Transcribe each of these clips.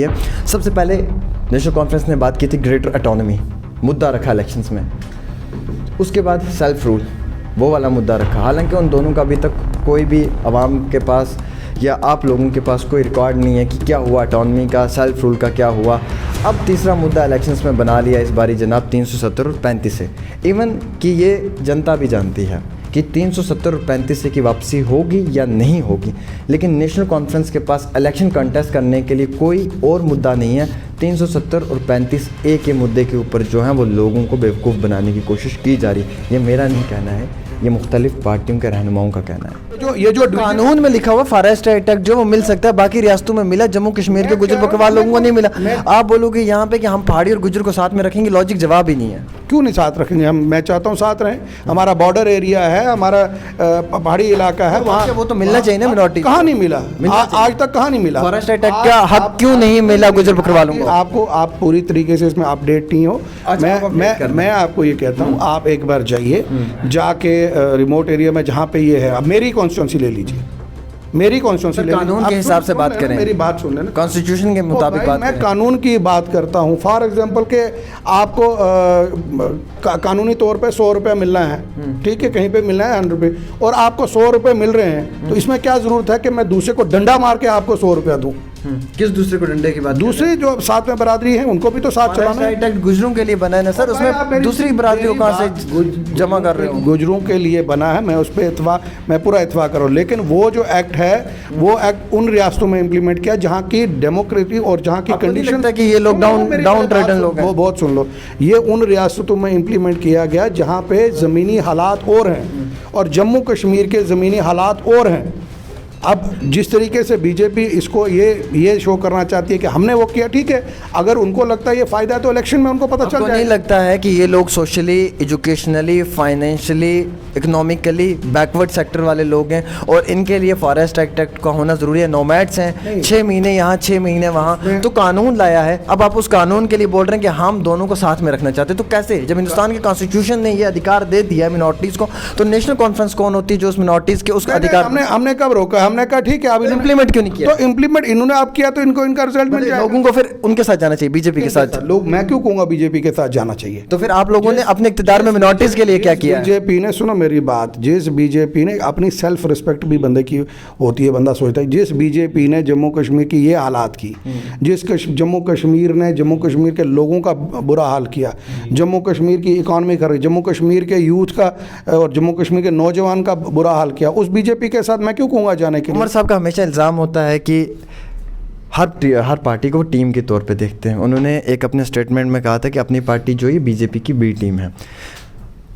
सबसे पहले national conference ने बात की थी ग्रेटर ऑटोनॉमी, मुद्दा रखा इलेक्शंस में। उसके बाद सेल्फ रूल, वो वाला मुद्दा रखा। हालांकि उन दोनों का अभी तक कोई भी आवाम के पास या आप लोगों के पास कोई रिकॉर्ड नहीं है कि क्या हुआ ऑटोनॉमी का, सेल्फ रूल का क्या हुआ। अब तीसरा मुद्दा इलेक्शंस में बना लिया इस बारी जनाब 370 और 35 से। इवन कि ये जनता भी जानती है कि 370 और 35 की वापसी होगी या नहीं होगी, लेकिन नेशनल कॉन्फ्रेंस के पास इलेक्शन कंटेस्ट करने के लिए कोई और मुद्दा नहीं है। 370 और 35A के मुद्दे के ऊपर जो है वो लोगों को बेवकूफ़ बनाने की कोशिश की जा रही है। ये मेरा नहीं कहना है, ये मुख्तलिफ पार्टियों के रहनुमाओं का कहना है। जो कानून में लिखा हुआ फॉरेस्ट अटैक जो वो मिल सकता है, बाकी रियासतों में मिला, जम्मू कश्मीर के गुजर बकरवाल लोगों को नहीं मिला। आप बोलोगे यहाँ पे कि हम पहाड़ी और गुजर को साथ में रखेंगे, लॉजिक जवाब ही नहीं है। क्यों नहीं साथ रखेंगे हम? मैं चाहता हूँ साथ रहें। हमारा बॉर्डर एरिया है, हमारा पहाड़ी इलाका है, वहाँ वो तो मिलना चाहिए ना मिनॉरिटी। कहाँ नहीं मिला? आज तक कहाँ नहीं मिला? फॉरेस्ट अटैक का हक क्यों नहीं मिला गुजर बकरवालों को? आप पूरी तरीके से इसमें अपडेट नहीं हो। मैं आपको ये कहता हूँ, आप एक बार जाइए, जाके रिमोट एरिया में जहाँ पे ये है, अब मेरी कॉन्स्टिट्यूंसी ले लीजिए, मेरी कॉन्स्टिट्यूंसी कानून के हिसाब से बात करें, मेरी बात सुन लेना, कॉन्स्टिट्यूशन के मुताबिक बात मैं कानून की बात करता हूँ। फॉर एग्जांपल के आपको कानूनी तौर पे 100 रुपये मिलना है, ठीक है, कहीं पे मिलना है 100 रुपये, और आपको 100 रुपये मिल रहे हैं, तो इसमें क्या ज़रूरत है कि मैं दूसरे को डंडा मार के आपको 100 रुपया दूँ? किस दूसरे को डंडे की बात? दूसरी जो साथ में बरादरी है उनको भी तो साथ चलाना है। गुजरों के लिए बना है ना सर, उसमें दूसरी बरादरी कहाँ से जमा कर रहे हो? गुजरों के लिए बना है, मैं उस पर मैं पूरा इत्फाक कर रहा हूँ। लेकिन वो जो एक्ट है, वो एक्ट उन रियासतों में इम्प्लीमेंट किया जहाँ की डेमोक्रेसी और जहाँ की कंडीशन है कि ये लोग डाउन ट्रेडन लोग हैं। वो बहुत सुन लो, ये उन रियासतों में इम्प्लीमेंट किया गया जहाँ पे ज़मीनी हालात और हैं, और जम्मू कश्मीर के ज़मीनी हालात और हैं। अब जिस तरीके से बीजेपी इसको ये शो करना चाहती है कि हमने वो किया, ठीक है, अगर उनको लगता है ये फ़ायदा है तो इलेक्शन में उनको पता चल जाए। नहीं लगता है कि ये लोग socially, educationally, financially, economically backward sector वाले लोग हैं, और इनके लिए फॉरेस्ट एक्ट का होना ज़रूरी है? नोमैड्स हैं, 6 महीने यहाँ 6 महीने वहाँ, तो कानून लाया है। अब आप उस कानून के लिए बोल रहे हैं कि हम दोनों को साथ में रखना चाहते हैं, तो कैसे? जब हिंदुस्तान के कॉन्स्टिट्यूशन ने ये अधिकार दे दिया है मिनॉरिटीज़ को, तो नेशनल कॉन्फ्रेंस कौन होती है जो उस मिनॉरिटीज़ के उसका अधिकार? हमने कब रोका? हमने कहा ठीक है, अब इंप्लीमेंट क्यों नहीं किया? तो इंप्लीमेंट इन्होंने आप किया तो इनको इनका रिजल्ट मिल जाएगा। लोगों को फिर उनके साथ जाना चाहिए, बीजेपी के साथ। लोग, मैं क्यों कहूँगा बीजेपी के साथ जाना चाहिए? तो फिर आप लोगों ने अपने इख्तिदार में मिनॉरिटीज के लिए क्या किया? बीजेपी ने, सुनो मेरी बात, जिस बीजेपी ने अपनी सेल्फ रिस्पेक्ट भी बंदे की होती है, बंदा सोचता है, जिस बीजेपी ने जम्मू कश्मीर की ये हालात की, जिस जम्मू कश्मीर ने जम्मू कश्मीर के लोगों का बुरा हाल किया, जम्मू कश्मीर की इकॉनमी कर रही, जम्मू कश्मीर के यूथ का और जम्मू कश्मीर के नौजवान का बुरा हाल किया, उस बीजेपी के साथ मैं क्यों कहूँगा जाने के लिए? उमर साहब का हमेशा इल्ज़ाम होता है कि हर पार्टी को टीम के तौर पे देखते हैं। उन्होंने एक अपने स्टेटमेंट में कहा था कि अपनी पार्टी जो है बीजेपी की बी टीम है,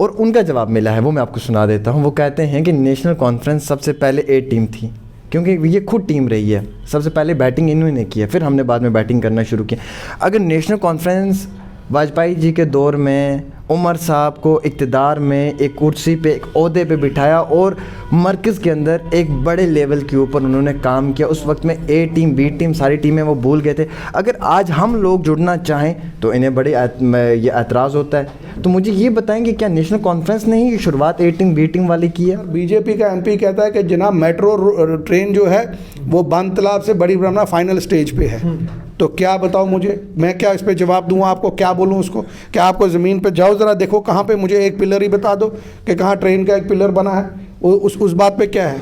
और उनका जवाब मिला है, वो मैं आपको सुना देता हूँ। वो कहते हैं कि नेशनल कॉन्फ्रेंस सबसे पहले ए टीम थी, क्योंकि ये खुद टीम रही है। सबसे पहले बैटिंग इन्होंने की है, फिर हमने बाद में बैटिंग करना शुरू किया। अगर नेशनल कॉन्फ्रेंस वाजपेयी जी के दौर में उमर साहब को इक़्तिदार में एक कुर्सी पे, एक ओहदे पे बिठाया और मरकज़ के अंदर एक बड़े लेवल के ऊपर उन्होंने काम किया, उस वक्त में ए टीम, बी टीम, सारी टीमें वो भूल गए थे। अगर आज हम लोग जुड़ना चाहें तो इन्हें बड़े ये एतराज़ होता है। तो मुझे ये बताएंगे, क्या नेशनल कॉन्फ्रेंस ने ही शुरुआत ए टीम बी टीम वाली की है? बीजेपी का एमपी कहता है कि जनाब मेट्रो ट्रेन जो है वो बांध तालाब से बड़ी ब्रह्मणा फाइनल स्टेज पे है। तो क्या बताओ मुझे, मैं क्या इस पे जवाब दूँ आपको? क्या बोलूँ उसको? क्या आपको ज़मीन पे जाओ ज़रा देखो कहाँ पे, मुझे एक पिलर ही बता दो कि कहाँ ट्रेन का एक पिलर बना है, उस बात पे क्या है?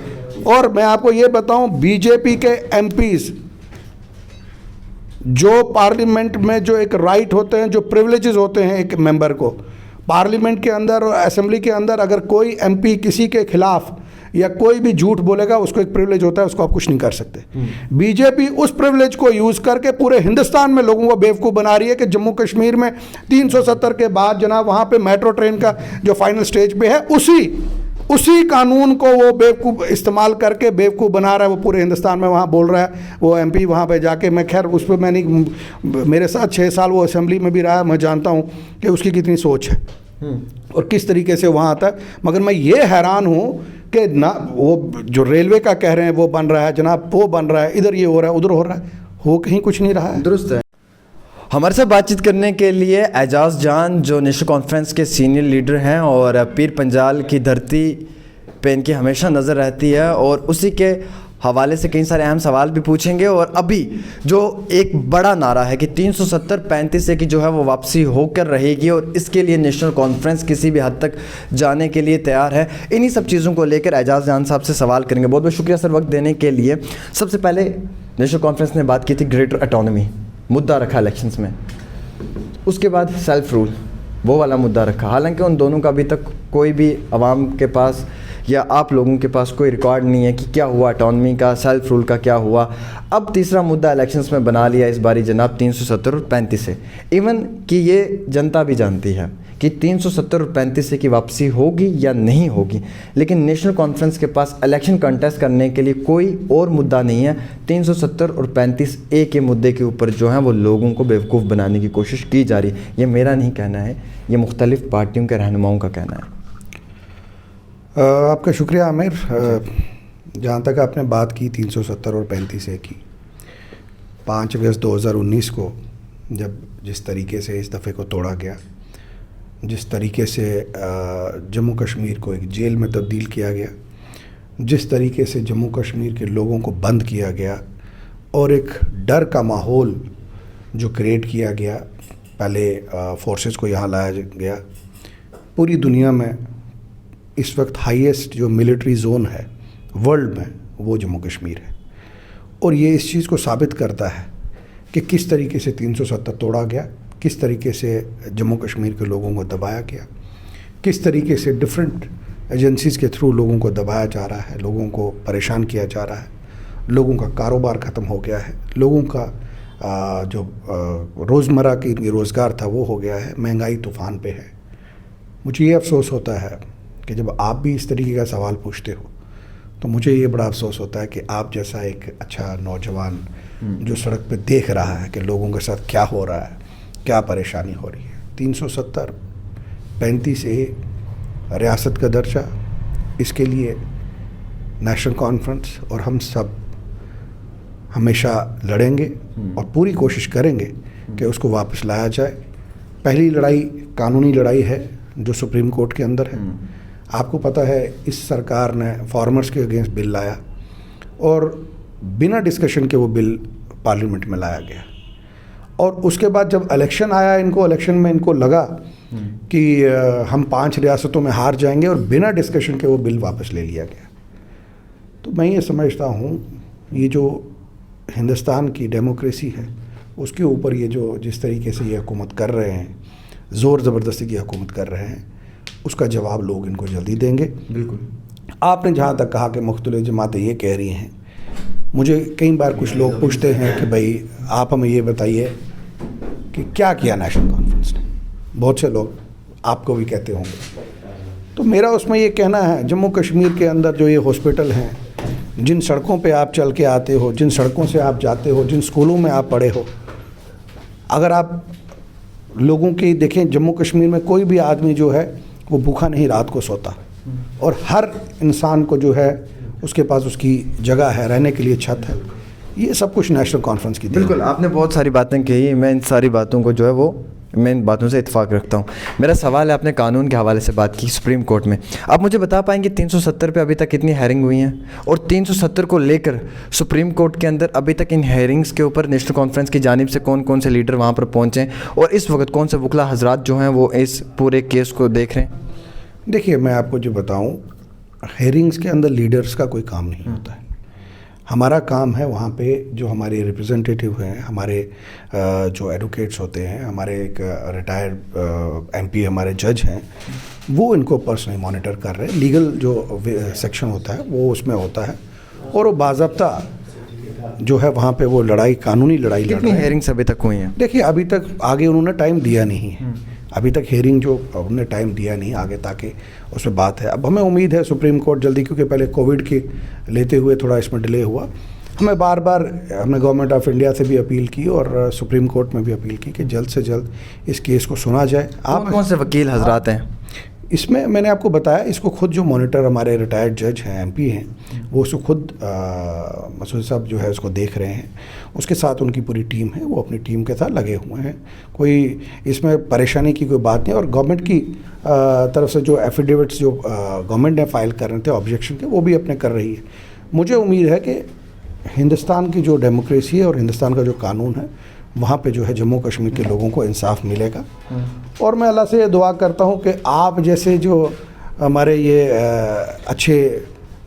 और मैं आपको ये बताऊं, बीजेपी के एमपीज़ जो पार्लियामेंट में जो एक राइट होते हैं, जो प्रिविलेजेस होते हैं एक मेंबर को, पार्लियामेंट के अंदर और असेंबली के अंदर अगर कोई एमपी किसी के खिलाफ या कोई भी झूठ बोलेगा, उसको एक प्रिविलेज होता है, उसको आप कुछ नहीं कर सकते। बीजेपी उस प्रिविलेज को यूज़ करके पूरे हिंदुस्तान में लोगों को बेवकूफ़ बना रही है कि जम्मू कश्मीर में 370 के बाद जनाब वहाँ पे मेट्रो ट्रेन का जो फाइनल स्टेज पे है, उसी कानून को वो बेवकूफ़ इस्तेमाल करके बेवकूफ़ बना रहा है। वो पूरे हिंदुस्तान में वहाँ बोल रहा है, वो एमपी वहाँ पे जाके, मैं खैर उस पर मैं नहीं, मेरे साथ 6 साल वो असेंबली में भी रहा, मैं जानता हूँ कि उसकी कितनी सोच है और किस तरीके से वहाँ आता है। मगर मैं ये हैरान हूँ कि ना वो जो रेलवे का कह रहे हैं वो बन रहा है जनाब, वो बन रहा है, इधर ये हो रहा है, उधर हो रहा है, हो कहीं कुछ नहीं रहा है। दुरुस्त है। हमारे साथ बातचीत करने के लिए एजाज जान, जो नेशनल कॉन्फ्रेंस के सीनियर लीडर हैं और पीर पंजाल की धरती पे इनकी हमेशा नज़र रहती है और उसी के हवाले से कई सारे अहम सवाल भी पूछेंगे। और अभी जो एक बड़ा नारा है कि 370-35 से की जो है वो वापसी होकर रहेगी और इसके लिए नेशनल कॉन्फ्रेंस किसी भी हद तक जाने के लिए तैयार है, इन्हीं सब चीज़ों को लेकर एजाज जान साहब से सवाल करेंगे। बहुत बहुत शुक्रिया सर वक्त देने के लिए। सबसे पहले नेशनल कॉन्फ्रेंस ने बात की थी ग्रेटर ऑटोनॉमी, मुद्दा रखा इलेक्शंस में। उसके बाद सेल्फ रूल, वो वाला मुद्दा रखा। हालांकि उन दोनों का अभी तक कोई भी आवाम के पास या आप लोगों के पास कोई रिकॉर्ड नहीं है कि क्या हुआ ऑटोनॉमी का, सेल्फ रूल का क्या हुआ। अब तीसरा मुद्दा इलेक्शंस में बना लिया इस बारी जनाब 370 और 35 से। इवन कि ये जनता भी जानती है कि 370 और 35 से की वापसी होगी या नहीं होगी, लेकिन नेशनल कॉन्फ्रेंस के पास इलेक्शन कंटेस्ट करने के लिए कोई और मुद्दा नहीं है। 370 और 35A के मुद्दे के ऊपर जो है वो लोगों को बेवकूफ़ बनाने की कोशिश की जा रही है। ये मेरा नहीं कहना है, ये मुख्तलिफ पार्टियों के रहनुमाओं का कहना है। आपका शुक्रिया आमिर। जहाँ तक आपने बात की 370 और 35A की, 5 अगस्त 2019 को जब जिस तरीके से इस दफ़े को तोड़ा गया, जिस तरीके से जम्मू कश्मीर को एक जेल में तब्दील किया गया, जिस तरीके से जम्मू कश्मीर के लोगों को बंद किया गया और एक डर का माहौल जो क्रिएट किया गया, पहले फोर्सेस को यहाँ लाया गया। पूरी दुनिया में इस वक्त हाईएस्ट जो मिलिट्री जोन है वर्ल्ड में वो जम्मू कश्मीर है, और ये इस चीज़ को साबित करता है कि किस तरीके से 370 तोड़ा गया, किस तरीके से जम्मू कश्मीर के लोगों को दबाया गया, किस तरीके से डिफरेंट एजेंसीज़ के थ्रू लोगों को दबाया जा रहा है, लोगों को परेशान किया जा रहा है, लोगों का कारोबार ख़त्म हो गया है, लोगों का जो रोज़मर्रा की रोज़गार था वो हो गया है, महंगाई तूफ़ान पे है। मुझे ये अफसोस होता है कि जब आप भी इस तरीके का सवाल पूछते हो तो मुझे ये बड़ा अफसोस होता है कि आप जैसा एक अच्छा नौजवान जो सड़क पे देख रहा है कि लोगों के साथ क्या हो रहा है, क्या परेशानी हो रही है। 370 35A रियासत का दर्जा, इसके लिए नेशनल कॉन्फ्रेंस और हम सब हमेशा लड़ेंगे और पूरी कोशिश करेंगे कि उसको वापस लाया जाए। पहली लड़ाई कानूनी लड़ाई है जो सुप्रीम कोर्ट के अंदर है। आपको पता है इस सरकार ने फार्मर्स के अगेंस्ट बिल लाया और बिना डिस्कशन के वो बिल पार्लियामेंट में लाया गया, और उसके बाद जब इलेक्शन आया, इलेक्शन में इनको लगा कि हम 5 रियासतों में हार जाएंगे, और बिना डिस्कशन के वो बिल वापस ले लिया गया। तो मैं ये समझता हूँ ये जो हिंदुस्तान की डेमोक्रेसी है उसके ऊपर ये जो जिस तरीके से ये हुकूमत कर रहे हैं, ज़ोर ज़बरदस्ती की हुकूमत कर रहे हैं, उसका जवाब लोग इनको जल्दी देंगे। बिल्कुल। आपने जहाँ तक कहा कि मुख्तलिफ जमातें ये कह रही हैं, मुझे कई बार कुछ लोग पूछते हैं कि भाई आप हमें ये बताइए कि क्या किया नेशनल कॉन्फ्रेंस ने। बहुत से लोग आपको भी कहते होंगे। तो मेरा उसमें ये कहना है, जम्मू कश्मीर के अंदर जो ये हॉस्पिटल हैं, जिन सड़कों पे आप चल के आते हो, जिन सड़कों से आप जाते हो, जिन स्कूलों में आप पढ़े हो, अगर आप लोगों की देखें, जम्मू कश्मीर में कोई भी आदमी जो है वो भूखा नहीं रात को सोता, और हर इंसान को जो है उसके पास उसकी जगह है, रहने के लिए छत है। ये सब कुछ नेशनल कॉन्फ्रेंस की। बिल्कुल, आपने बहुत सारी बातें कही, मैं इन सारी बातों को जो है वो मैं इन बातों से इत्तेफाक रखता हूँ। मेरा सवाल है, आपने कानून के हवाले से बात की सुप्रीम कोर्ट में, आप मुझे बता पाएंगे 370 पे अभी तक कितनी हेयरिंग हुई हैं, और 370 को लेकर सुप्रीम कोर्ट के अंदर अभी तक इन हेयरिंग्स के ऊपर नेशनल कॉन्फ्रेंस की जानिब से कौन कौन से लीडर वहाँ पर पहुँचे, और इस वक्त कौन से वकला हजरात जो हैं वो इस पूरे केस को देख रहे हैं? देखिए, मैं आपको जो बताऊँ, हेयरिंग्स के अंदर लीडर्स का कोई काम नहीं होता है। हमारा काम है वहाँ पे जो हमारे रिप्रेजेंटेटिव हैं, हमारे जो एडवोकेट्स होते हैं, हमारे एक रिटायर्ड MP हमारे जज हैं, वो इनको पर्सनली मॉनिटर कर रहे हैं। लीगल जो सेक्शन होता है वो उसमें होता है, और वो बाज़ाब्ता जो है वहाँ पे वो लड़ाई, कानूनी लड़ाई लड़ रहे हैं। कितनी हेयरिंग्स अभी तक हुई हैं? देखिए, अभी तक आगे उन्होंने टाइम दिया नहीं है, अभी तक हेयरिंग जो उन्होंने टाइम दिया नहीं आगे, ताकि उसमें बात है। अब हमें उम्मीद है सुप्रीम कोर्ट जल्दी, क्योंकि पहले कोविड के लेते हुए थोड़ा इसमें डिले हुआ, हमने बार बार हमने गवर्नमेंट ऑफ इंडिया से भी अपील की और सुप्रीम कोर्ट में भी अपील की कि जल्द से जल्द इस केस को सुना जाए। आप कौन से वकील हजरात हैं इसमें? मैंने आपको बताया, इसको खुद जो मॉनिटर हमारे रिटायर्ड जज हैं, MP हैं, वो उसको खुद मसूद साहब जो है उसको देख रहे हैं। उसके साथ उनकी पूरी टीम है, वो अपनी टीम के साथ लगे हुए हैं। कोई इसमें परेशानी की कोई बात नहीं। और गवर्नमेंट की तरफ से जो एफिडेविट्स जो गवर्नमेंट ने फाइल कर रहे थे ऑब्जेक्शन के, वो भी अपने कर रही है। मुझे उम्मीद है कि हिंदुस्तान की जो डेमोक्रेसी है और हिंदुस्तान का जो कानून है वहाँ पे जो है जम्मू कश्मीर के लोगों को इंसाफ मिलेगा। और मैं अल्लाह से ये दुआ करता हूँ कि आप जैसे जो हमारे ये अच्छे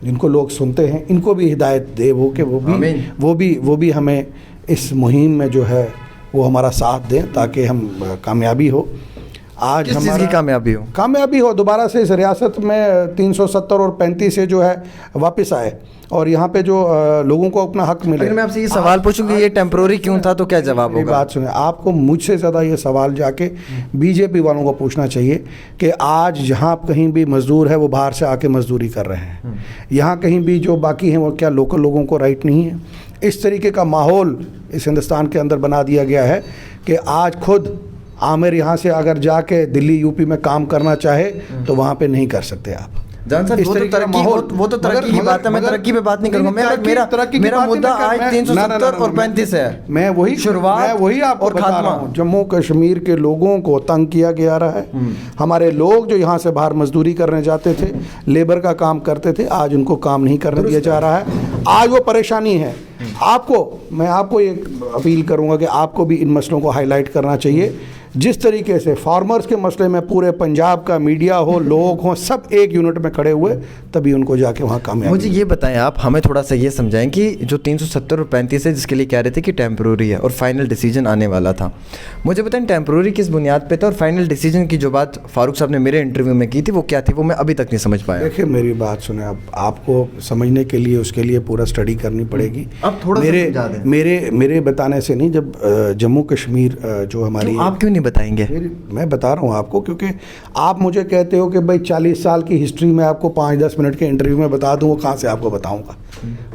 जिनको लोग सुनते हैं इनको भी हिदायत दे वो कि वो भी हमें इस मुहिम में जो है वो हमारा साथ दें ताकि हम कामयाबी हो। आज किस चीज़ की कामयाबी हो दोबारा से इस रियासत में 370 और 35 से जो है वापस आए और यहाँ पे जो लोगों को अपना हक मिले। अगर मैं आपसे ये सवाल पूछूं कि ये टेम्प्रोरी क्यों था तो क्या जवाब होगा? बात सुने, आपको मुझसे ज़्यादा ये सवाल जाके बीजेपी वालों को पूछना चाहिए कि आज जहाँ कहीं भी मज़दूर है वो बाहर से आके मज़दूरी कर रहे हैं, यहाँ कहीं भी जो बाकी हैं वो क्या लोकल लोगों को राइट नहीं है? इस तरीके का माहौल इस हिंदुस्तान के अंदर बना दिया गया है कि आज खुद आमिर यहाँ से अगर जाके दिल्ली यूपी में काम करना चाहे तो वहाँ पे नहीं कर सकते आप। जान साहब, वो तो तरक्की की बात है, मैं तरक्की पे बात नहीं करूंगा। मेरा मुद्दा आज 370 और 35 है। मैं वही शुरुआत आपको बता रहा हूँ। जम्मू कश्मीर के लोगों को तंग किया गया रहा है। हमारे लोग जो यहाँ से बाहर मजदूरी करने जाते थे, लेबर का काम करते थे, आज उनको काम नहीं करने दिया जा रहा है। आज वो परेशानी है। मैं आपको ये अपील करूँगा कि आपको भी इन मसलों को हाईलाइट करना चाहिए। जिस तरीके से फार्मर्स के मसले में पूरे पंजाब का मीडिया हो, लोग हों, सब एक यूनिट में खड़े हुए, तभी उनको जाके वहाँ कामयाब। मुझे ये बताएं, आप हमें थोड़ा सा ये समझाएं कि जो 370 और 35 है जिसके लिए कह रहे थे कि टेम्प्रोरी है और फाइनल डिसीजन आने वाला था, मुझे बताएं टेम्प्रोरी किस बुनियाद पे था और फाइनल डिसीजन की जो बात फारूक साहब ने मेरे इंटरव्यू में की थी वो क्या थी, वो मैं अभी तक नहीं समझ पाया। देखिए मेरी बात सुने, अब आपको समझने के लिए उसके लिए पूरा स्टडी करनी पड़ेगी। अब थोड़ा मेरे बताने से नहीं, जब जम्मू कश्मीर जो हमारी, आप क्यों नहीं बताएंगे? मैं बता रहा हूँ आपको, क्योंकि आप मुझे कहते हो कि भाई 40 साल की हिस्ट्री में आपको 5-10 मिनट के इंटरव्यू में बता दूँ, वो कहाँ से आपको बताऊँगा?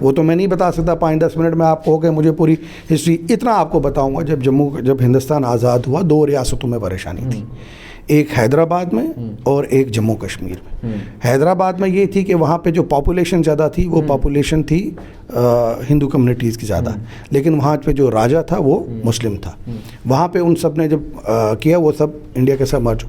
वो तो मैं नहीं बता सकता 5-10 मिनट में आपको कि मुझे पूरी हिस्ट्री। इतना आपको बताऊँगा, जब हिंदुस्तान आज़ाद हुआ 2 रियासतों में परेशानी थी, एक हैदराबाद में और एक जम्मू कश्मीर में। हैदराबाद में ये थी कि वहाँ पे जो पॉपुलेशन ज़्यादा थी वो पॉपुलेशन थी हिंदू कम्युनिटीज़ की ज़्यादा, लेकिन वहाँ पे जो राजा था वो मुस्लिम था। वहाँ पे उन सब ने जब किया वो सब इंडिया के सब मर्ज।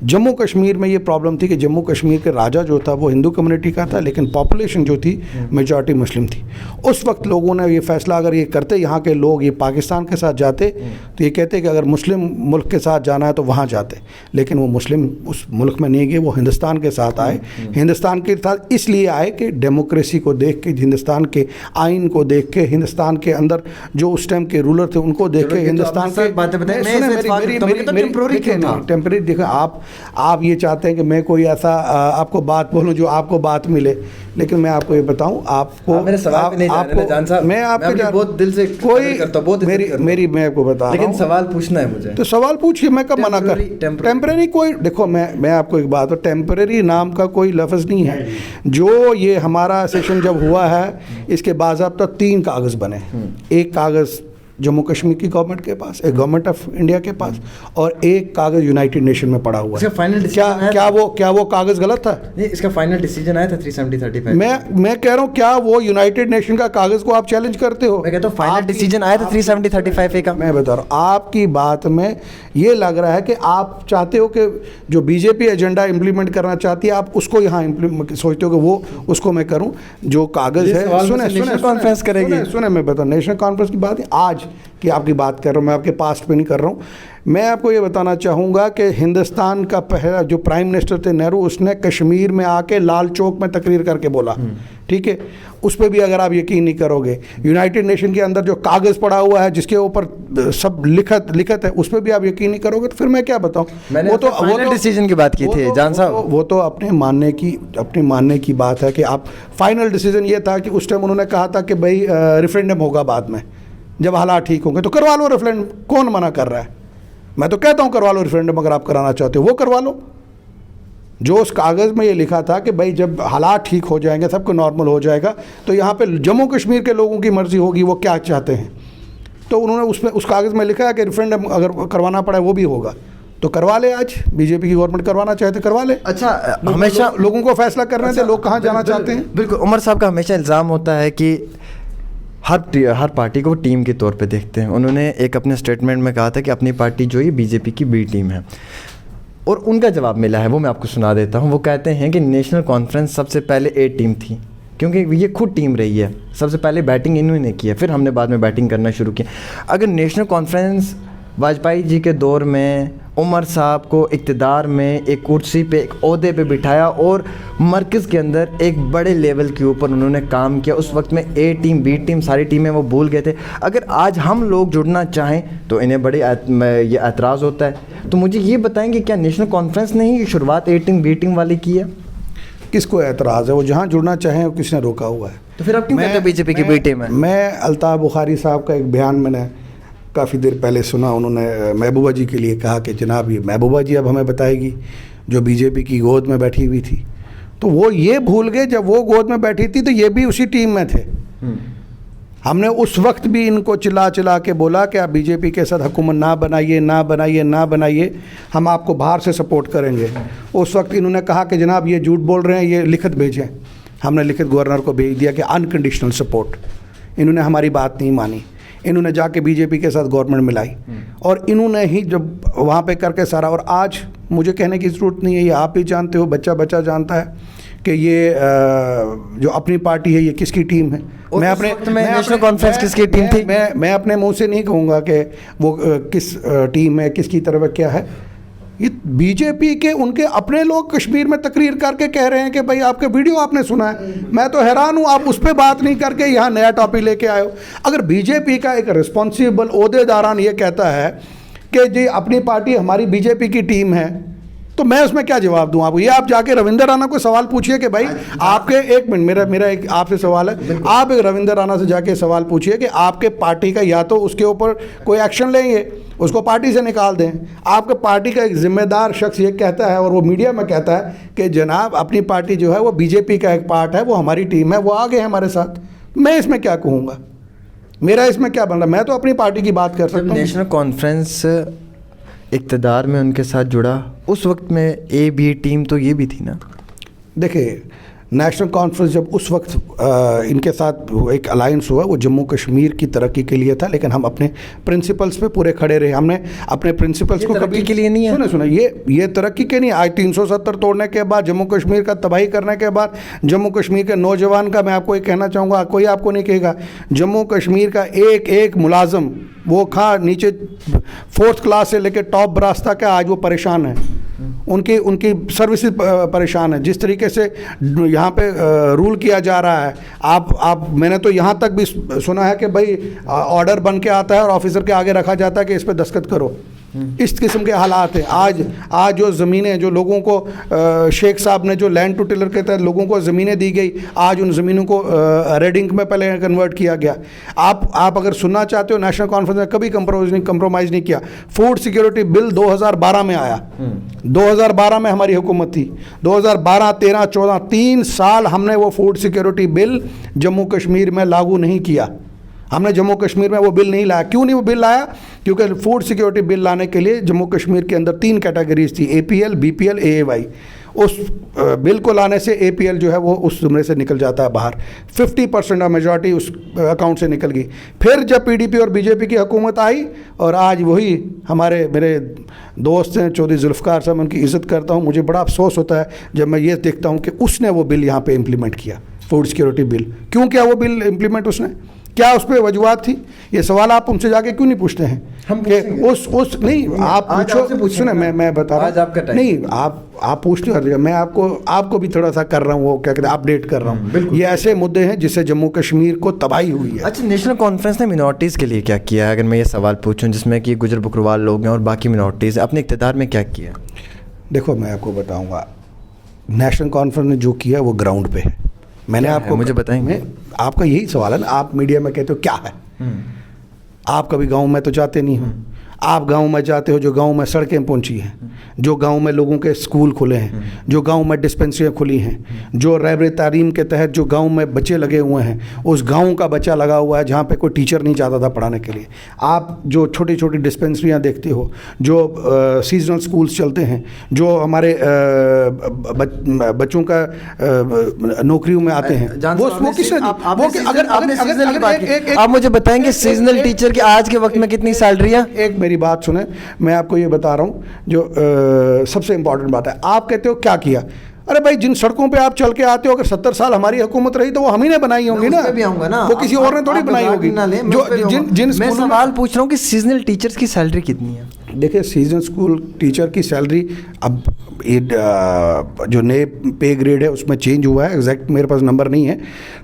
जम्मू कश्मीर में ये प्रॉब्लम थी कि जम्मू कश्मीर के राजा जो था वो हिंदू कम्युनिटी का था, लेकिन पॉपुलेशन जो थी मेजॉरिटी मुस्लिम थी। उस वक्त लोगों ने ये फैसला, अगर ये करते यहाँ के लोग, ये पाकिस्तान के साथ जाते तो ये कहते कि अगर मुस्लिम मुल्क के साथ जाना है तो वहाँ जाते, लेकिन वो मुस्लिम उस मुल्क में नहीं गए, वो हिंदुस्तान के साथ आए। हिंदुस्तान के साथ इसलिए आए कि डेमोक्रेसी को देख के, हिंदुस्तान के आइन को देख के, हिंदुस्तान के अंदर जो उस टाइम के रूलर थे उनको देख के, हिंदुस्तान के टेम्परेरी देखा। आप ये चाहते हैं कि मैं कोई ऐसा आपको बात बोलूं जो आपको बात मिले, लेकिन मैं आपको ये बताऊं, आपको मेरे सवाल पे नहीं जा रहे जान साहब, मैं आपके बहुत दिल से कोई करता हूं, बहुत मेरी मैं आपको बता रहा हूं, लेकिन सवाल पूछना है मुझे। तो सवाल पूछिए, मैं कब मना कर। टेम्परेरी कोई, देखो मैं आपको एक बात, टेम्परेरी नाम का कोई लफ्ज़ नहीं है। जो ये हमारा सेशन जब हुआ है, इसके बाज़ाब्ता 3 कागज़ बने। एक कागज़ जम्मू कश्मीर की गवर्नमेंट के पास, एक गवर्नमेंट ऑफ इंडिया के पास, और एक कागज़ यूनाइटेड नेशन में पड़ा हुआ है। फाइनल क्या वो कागज़ गलत था? नहीं, इसका फाइनल डिसीजन आया था 370-35। मैं कह रहा हूँ, क्या वो यूनाइटेड नेशन का कागज़ को आप चैलेंज करते हो? मैं कहता हूँ फाइनल डिसीजन आया था 370-35 का। मैं बता रहा हूँ, आपकी बात में ये लग रहा है कि आप चाहते हो कि जो बीजेपी एजेंडा इम्प्लीमेंट करना चाहती है, आप उसको यहाँ सोचते हो कि वो उसको मैं करूँ। जो कागज़ है, सुने मैं बता, नेशनल कॉन्फ्रेंस की बात है आज की आपकी बात कर रहा हूँ, मैं आपके पास्ट पे नहीं कर रहा हूँ। मैं आपको ये बताना चाहूँगा कि हिंदुस्तान का पहला जो प्राइम मिनिस्टर थे नेहरू, उसने कश्मीर में आके लाल चौक में तकरीर करके बोला, ठीक है। उस पर भी अगर आप यकीन नहीं करोगे, यूनाइटेड नेशन के अंदर जो कागज़ पड़ा हुआ है जिसके ऊपर सब लिखत है, उस पर भी आप यकीन नहीं करोगे, तो फिर मैं क्या बताऊँ? वो तो डिसीजन की बात की थी जान साहब। वो तो अपने मानने की बात है कि आप, फाइनल डिसीजन ये था कि उस टाइम उन्होंने कहा था कि भाई रेफरेंडम होगा बाद में, जब हालात ठीक होंगे तो करवा लो रेफरेंडम। कौन मना कर रहा है? मैं तो कहता हूँ करवा लो रेफरेंडम, अगर आप कराना चाहते हो वो करवा लो। जो उस कागज़ में ये लिखा था कि भाई जब हालात ठीक हो जाएंगे, सबको नॉर्मल हो जाएगा, तो यहाँ पे जम्मू कश्मीर के लोगों की मर्ज़ी होगी वो क्या चाहते हैं। तो उन्होंने उसमें उस कागज़ में लिखा है कि रेफरेंडम अगर करवाना पड़े वो भी होगा, तो करवा ले। आज बीजेपी की गवर्नमेंट करवाना चाहते करवा ले। अच्छा, हमेशा लोगों को फैसला करने से लोग कहाँ जाना चाहते हैं। बिल्कुल, उमर साहब का हमेशा इल्ज़ाम होता है कि हर पार्टी को वो टीम के तौर पे देखते हैं। उन्होंने एक अपने स्टेटमेंट में कहा था कि अपनी पार्टी जो ये बीजेपी की बी टीम है, और उनका जवाब मिला है, वो मैं आपको सुना देता हूँ। वो कहते हैं कि नेशनल कॉन्फ्रेंस सबसे पहले ए टीम थी, क्योंकि ये खुद टीम रही है। सबसे पहले बैटिंग इन्होंने की है, फिर हमने बाद में बैटिंग करना शुरू किया। अगर नेशनल कॉन्फ्रेंस वाजपेयी जी के दौर में उमर साहब को इक़्तिदार में एक कुर्सी पे, एक ओहदे पे बिठाया और मरकज़ के अंदर एक बड़े लेवल के ऊपर उन्होंने काम किया, उस वक्त में ए टीम बी टीम सारी टीमें वो भूल गए थे। अगर आज हम लोग जुड़ना चाहें तो इन्हें बड़े ये एतराज़ होता है। तो मुझे ये बताएंगे क्या नेशनल कॉन्फ्रेंस ने ही शुरुआत ए टीम बी टीम वाली की है? किसको एतराज़ है? वो जहाँ जुड़ना चाहें वो किसने रोका हुआ है? तो फिर आप क्यों कहते हैं बीजेपी की बी टीम है? मैं अल्ताफ़ बुखारी साहब का एक बयान मैंने काफ़ी देर पहले सुना। उन्होंने महबूबा जी के लिए कहा कि जनाब ये महबूबा जी अब हमें बताएगी जो बीजेपी की गोद में बैठी हुई थी। तो वो ये भूल गए जब वो गोद में बैठी थी तो ये भी उसी टीम में थे। हमने उस वक्त भी इनको चिल्ला चिल्ला के बोला कि आप बीजेपी के साथ हुकूमत ना बनाइए, ना बनाइए, ना बनाइए, हम आपको बाहर से सपोर्ट करेंगे। उस वक्त इन्होंने कहा कि जनाब ये झूठ बोल रहे हैं, ये लिखित भेजें। हमने लिखित गवर्नर को भेज दिया कि अनकंडीशनल सपोर्ट। इन्होंने हमारी बात नहीं मानी, इन्होंने जाके बीजेपी के साथ गवर्नमेंट मिलाई और इन्होंने ही जब वहाँ पे करके सारा। और आज मुझे कहने की ज़रूरत नहीं है, ये आप भी जानते हो, बच्चा बच्चा जानता है कि ये जो अपनी पार्टी है ये किसकी टीम है। मैं अपने नेशनल कॉन्फ्रेंस किसकी टीम थी? मैं अपने मुंह से नहीं कहूँगा कि वो किस टीम है, किसकी तरफ क्या है। ये बीजेपी के उनके अपने लोग कश्मीर में तकरीर करके कह रहे हैं कि भाई आपके वीडियो आपने सुना है। मैं तो हैरान हूँ आप उस पर बात नहीं करके यहाँ नया टॉपिक लेके आए हो। अगर बीजेपी का एक रिस्पॉन्सिबल ओहदेदारान ये कहता है कि जी अपनी पार्टी हमारी बीजेपी की टीम है, तो मैं उसमें क्या जवाब दूं आपको? ये आप जाके रविंदर राणा को सवाल पूछिए कि भाई आपके, एक मिनट, मेरा एक आपसे सवाल है। आप एक रविंदर राणा से जाके सवाल पूछिए कि आपके पार्टी का या तो उसके ऊपर कोई एक्शन लेंगे, उसको पार्टी से निकाल दें। आपके पार्टी का एक जिम्मेदार शख्स ये कहता है और वो मीडिया में कहता है कि जनाब अपनी पार्टी जो है वो बीजेपी का एक पार्ट है, वो हमारी टीम है, वो आ गए हमारे साथ। मैं इसमें क्या कहूँगा? मेरा इसमें क्या बन रहा? मैं तो अपनी पार्टी की बात कर सकता हूँ। नेशनल कॉन्फ्रेंस इक़्तिदार में उनके साथ जुड़ा, उस वक्त में ए बी टीम तो ये भी थी ना। देखिए नेशनल कॉन्फ्रेंस जब उस वक्त इनके साथ एक अलायंस हुआ वो जम्मू कश्मीर की तरक्की के लिए था, लेकिन हम अपने प्रिंसिपल्स पे पूरे खड़े रहे। हमने अपने प्रिंसिपल्स को कभी के लिए नहीं है। सुने ये तरक्की के नहीं। आज 370 तोड़ने के बाद, जम्मू कश्मीर का तबाही करने के बाद, जम्मू कश्मीर के नौजवान का मैं आपको ये कहना चाहूँगा, कोई आपको नहीं कहेगा, जम्मू कश्मीर का एक एक मुलाजम वो नीचे 4th क्लास से लेकर टॉप ब्रास तक है, आज वो परेशान है। उनकी सर्विसेज परेशान है। जिस तरीके से यहाँ पे रूल किया जा रहा है, आप मैंने तो यहाँ तक भी सुना है कि भाई ऑर्डर बन के आता है और ऑफिसर के आगे रखा जाता है कि इस पे दस्तखत करो। इस किस्म के हालात हैं। आज जो ज़मीनें जो लोगों को शेख साहब ने जो लैंड टू टिलर के तहत लोगों को ज़मीनें दी गई, आज उन ज़मीनों को रेड इंक में पहले कन्वर्ट किया गया। आप अगर सुनना चाहते हो, नेशनल कॉन्फ्रेंस ने कभी कंप्रोमाइज़ नहीं किया। फूड सिक्योरिटी बिल 2012 में आया, 2012 में हमारी हुकूमत थी। 2012, 13, 14 3 साल हमने वो food security bill Jammu Kashmir में लागू नहीं किया। हमने जम्मू कश्मीर में वो बिल नहीं लाया। क्यों नहीं वो बिल लाया? क्योंकि फूड सिक्योरिटी बिल लाने के लिए जम्मू कश्मीर के अंदर 3 कैटेगरीज थी, APL, BPL, AAY। उस बिल को लाने से APL जो है वो उस जुमरे से निकल जाता है बाहर। 50% मेजॉरिटी उस अकाउंट से निकल गई। फिर जब PDP और BJP की हुकूमत आई और आज वही मेरे दोस्त हैं चौधरी जुल्फ़कार साहब, उनकी इज़्ज़त करता हूँ, मुझे बड़ा अफसोस होता है जब मैं ये देखता हूँ कि उसने वो बिल यहाँ पे इम्प्लीमेंट किया, फूड सिक्योरिटी बिल। क्यों किया वो बिल इम्प्लीमेंट उसने? क्या उस पर वजूहत थी? ये सवाल आप उनसे जाके क्यों नहीं पूछते हैं? हम कि उस नहीं आप पूछो। सुने मैं बता रहा हूँ, नहीं आप पूछते हो हर जगह। मैं आपको भी थोड़ा सा कर रहा हूँ, वो क्या कहते हैं, अपडेट कर रहा हूँ। ये ऐसे मुद्दे हैं जिससे जम्मू कश्मीर को तबाही हुई है। अच्छा, नेशनल कॉन्फ्रेंस ने मिनॉरिटीज़ के लिए क्या किया है? अगर मैं ये सवाल पूछूं, जिसमें कि गुजर बकरवाल लोग हैं और बाकी मिनॉरिटीज़, अपने इक़्तिदार में क्या किया? देखो मैं आपको बताऊँगा, नेशनल कॉन्फ्रेंस ने जो किया वो ग्राउंड पे है। मैंने आपको, मुझे बताएंगे? आपका यही सवाल है ना, आप मीडिया में कहते हो क्या है। आप कभी गांव में तो जाते नहीं हो। आप गांव में जाते हो, जो गांव में सड़कें पहुंची हैं, जो गांव में लोगों के स्कूल खुले हैं, जो गांव में डिस्पेंसरियाँ खुली हैं, जो रहबर तालीम के तहत जो गांव में बच्चे लगे हुए हैं, उस गांव का बच्चा लगा हुआ है जहां पे कोई टीचर नहीं जाता था पढ़ाने के लिए। आप जो छोटी छोटी डिस्पेंसरियाँ देखते हो, जो सीजनल स्कूल्स चलते हैं, जो हमारे बच्चों का नौकरियों में आते हैं, वो किसने? आप मुझे बताएंगे सीजनल टीचर की आज के वक्त में कितनी सैलरी है? एक मेरी बात सुने, मैं आपको ये बता रहा हूँ जो सबसे इम्पोर्टेंट बात है। आप कहते हो क्या किया? अरे भाई, जिन सड़कों पे आप चल के आते हो, अगर 70 साल हमारी हुकूमत रही तो वो हम ही ने बनाई होंगी ना, भी आऊंगा ना, वो किसी और ने थोड़ी बनाई होगी। जो जिन मैं स्कूलों में, सवाल पूछ रहा हूँ कि सीजनल टीचर्स की सैलरी कितनी है? देखिए सीजन स्कूल टीचर की सैलरी अब ये जो नए पे ग्रेड है उसमें चेंज हुआ है, एग्जैक्ट मेरे पास नंबर नहीं है,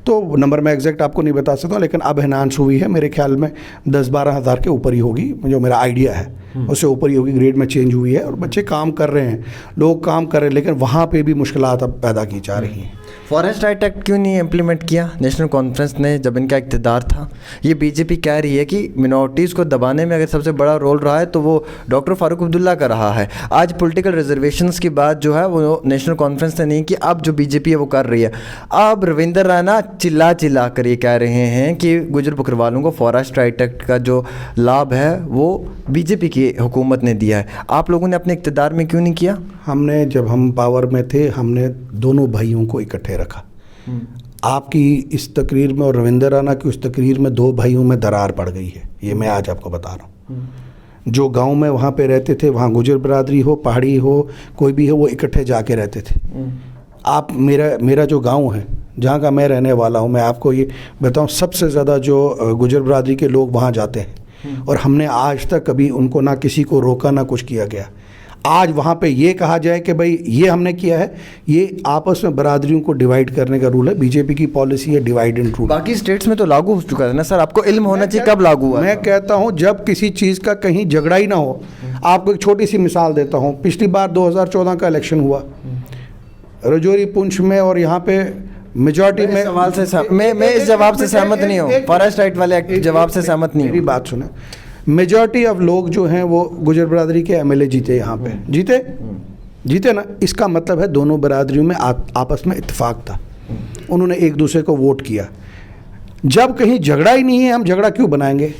तो नंबर मैं एग्जैक्ट आपको नहीं बता सकता, लेकिन अब एनहांस हुई है, मेरे ख्याल में 10-12 हज़ार के ऊपर ही होगी, जो मेरा आइडिया है उससे ऊपर ही होगी, ग्रेड में चेंज हुई है और बच्चे काम कर रहे हैं, लोग काम कर रहे हैं, लेकिन वहाँ पे भी मुश्किलात अब पैदा की जा रही हैं। फॉरेस्ट राइट एक्ट क्यों नहीं इम्प्लीमेंट किया नेशनल कॉन्फ्रेंस ने जब इनका इक़्तिदार था? ये बीजेपी कह रही है कि मिनॉरिटीज़ को दबाने में अगर सबसे बड़ा रोल रहा है तो वो डॉक्टर फारूक अब्दुल्ला का रहा है। आज पॉलिटिकल रिजर्वेशंस की बात जो है वो नेशनल कॉन्फ्रेंस ने नहीं की, अब जो बीजेपी है वो कर रही है। अब रविंदर राणा चिल्ला चिल्ला कर ये कह रहे हैं कि गुजर बकरवालों को फॉरेस्ट राइट एक्ट का जो लाभ है वो बीजेपी की हुकूमत ने दिया है। आप लोगों ने अपने इक़्तिदार में क्यों नहीं किया? हमने, जब हम पावर में थे, हमने दोनों भाइयों को इकट्ठे रखा। आपकी इस तकरीर में और रविंदर राणा की उस तकरीर में दो भाइयों में दरार पड़ गई है, ये मैं आज आपको बता रहा हूँ। जो गांव में वहाँ पे रहते थे, वहाँ गुजर बरादरी हो, पहाड़ी हो, कोई भी हो, वो इकट्ठे जाके रहते थे। आप मेरा जो गांव है, जहाँ का मैं रहने वाला हूँ, मैं आपको ये बताऊँ, सबसे ज़्यादा जो गुजर बरादरी के लोग वहाँ जाते हैं, और हमने आज तक कभी उनको ना किसी को रोका ना कुछ किया गया। आज वहाँ पे ये कहा जाए कि भाई ये हमने किया है, ये आपस में बरादरियों को डिवाइड करने का रूल है, बीजेपी की पॉलिसी है डिवाइड एंड रूल। बाकी स्टेट्स में तो लागू हो चुका है ना सर, आपको इल्म होना चाहिए कब लागू हुआ। मैं कहता हूँ जब किसी चीज़ का कहीं झगड़ा ही ना हो। आपको एक छोटी सी मिसाल देता हूँ, पिछली बार 2014 का इलेक्शन हुआ रजौरी पुंछ में, और यहाँ पे मेजॉरिटी में सवाल से मैं इस जवाब से सहमत नहीं हूँ, फॉरेस्ट राइट वाले जवाब से सहमत नहीं हूँ। मेरी बात सुने, मेजॉरिटी ऑफ लोग जो हैं वो गुजर बरादरी के एमएलए जीते, यहाँ पे जीते ना, इसका मतलब है दोनों बरादरियों में आपस में इत्तेफाक था, उन्होंने एक दूसरे को वोट किया। जब कहीं झगड़ा ही नहीं है, हम झगड़ा क्यों बनाएंगे?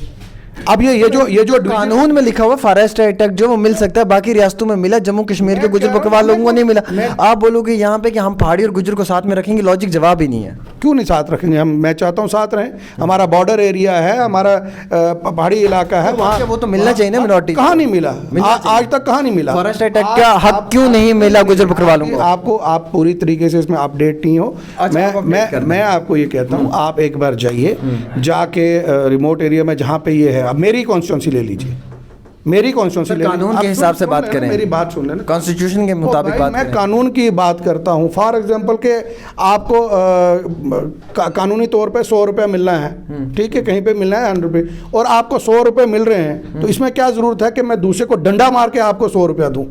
अब ये जो कानून में लिखा हुआ फॉरेस्ट राइट एक्ट जो वो मिल सकता है, बाकी रियासतों में मिला, जम्मू कश्मीर के गुजर बकरवाल लोगों को नहीं मिला। आप बोलोगे यहाँ पे कि हम पहाड़ी और गुजर को साथ में रखेंगे, लॉजिक जवाब ही नहीं है। क्यों नहीं साथ रखेंगे? हम, मैं चाहता हूँ साथ रहें, हमारा बॉर्डर एरिया है, हमारा पहाड़ी इलाका है, वहाँ वो तो मिलना चाहिए ना मिनॉरिटी। कहाँ नहीं मिला? आज तक कहाँ नहीं मिला? फॉरेस्ट राइट एक्ट का हक क्यों नहीं मिला गुजर बकरवालों को? आप पूरी तरीके से इसमें अपडेट नहीं हो। मैं आपको ये कहता हूँ, आप एक बार जाइए, जाके रिमोट एरिया में जहाँ पे ये है, अब मेरी कॉन्स्टिट्यूंसी ले लीजिए, मेरी कॉन्स्टिट्यूंसी ले लीजिए, कानून के हिसाब से बात करें, मेरी बात सुन लेना, कॉन्स्टिट्यूशन के मुताबिक बात करें। मैं कानून की बात करता हूँ। फॉर एग्जांपल के आपको कानूनी तौर पे 100 रुपये मिलना है, ठीक है, कहीं पे मिलना है 100 रुपये, और आपको 100 रुपये मिल रहे हैं, तो इसमें क्या जरूरत है कि मैं दूसरे को डंडा मार के आपको 100 रुपया दूँ?